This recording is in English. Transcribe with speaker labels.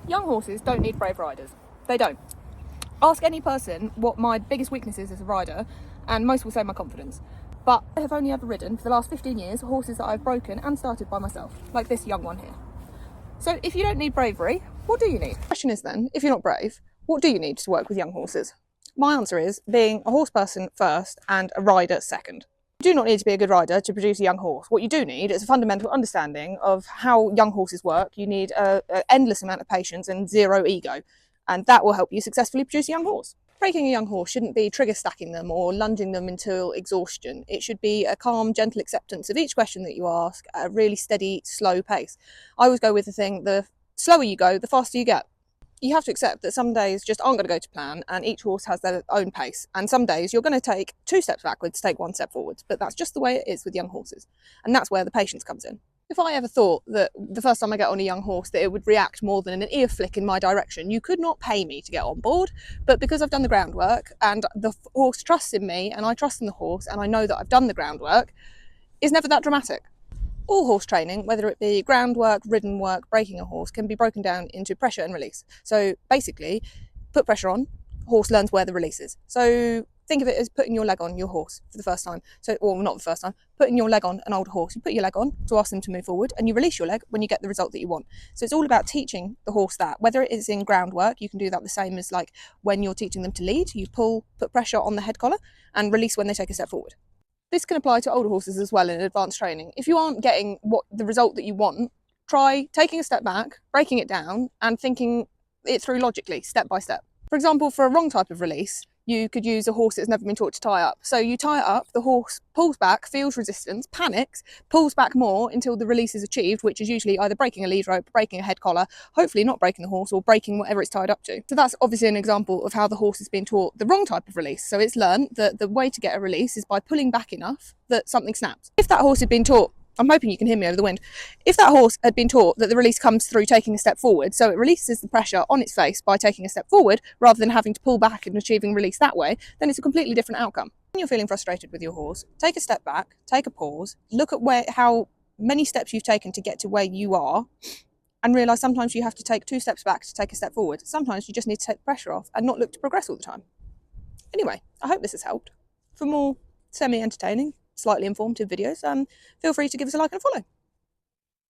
Speaker 1: Young horses don't need brave riders. They don't. Ask any person what my biggest weakness is as a rider, and most will say my confidence. But I have only ever ridden, for the last 15 years, horses that I've broken and started by myself, like this young one here. So if you don't need bravery, what do you need? The question is then, if you're not brave, what do you need to work with young horses? My answer is being a horse person first and a rider second. You do not need to be a good rider to produce a young horse. What you do need is a fundamental understanding of how young horses work. You need an endless amount of patience and zero ego, and that will help you successfully produce a young horse. Breaking a young horse shouldn't be trigger stacking them or lunging them until exhaustion. It should be a calm, gentle acceptance of each question that you ask at a really steady, slow pace. I always go with the thing, the slower you go, the faster you get. You have to accept that some days just aren't going to go to plan, and each horse has their own pace. And some days you're going to take 2 steps backwards, take 1 step forwards. But that's just the way it is with young horses. And that's where the patience comes in. If I ever thought that the first time I get on a young horse that it would react more than an ear flick in my direction, you could not pay me to get on board. But because I've done the groundwork and the horse trusts in me and I trust in the horse and I know that I've done the groundwork, it's never that dramatic. All horse training, whether it be groundwork, ridden work, breaking a horse, can be broken down into pressure and release. So basically, put pressure on, horse learns where the release is. So think of it as putting your leg on your horse for the first time. So, or not the first time, putting your leg on an older horse. You put your leg on to ask them to move forward, and you release your leg when you get the result that you want. So it's all about teaching the horse that. Whether it is in groundwork, you can do that the same as like when you're teaching them to lead. You pull, put pressure on the head collar, and release when they take a step forward. This can apply to older horses as well in advanced training. If you aren't getting the result that you want, try taking a step back, breaking it down, and thinking it through logically, step by step. For example, for a wrong type of release, you could use a horse that's never been taught to tie up. So you tie it up, the horse pulls back, feels resistance, panics, pulls back more until the release is achieved, which is usually either breaking a lead rope, breaking a head collar, hopefully not breaking the horse, or breaking whatever it's tied up to. So that's obviously an example of how the horse has been taught the wrong type of release. So it's learned that the way to get a release is by pulling back enough that something snaps. If that horse had been taught, I'm hoping you can hear me over the wind. If that horse had been taught that the release comes through taking a step forward, so it releases the pressure on its face by taking a step forward rather than having to pull back and achieving release that way, then it's a completely different outcome. When you're feeling frustrated with your horse, take a step back, take a pause, look at how many steps you've taken to get to where you are, and realise sometimes you have to take 2 steps back to take a step forward. Sometimes you just need to take the pressure off and not look to progress all the time. Anyway, I hope this has helped. For more semi-entertaining, slightly informative videos, feel free to give us a like and a follow.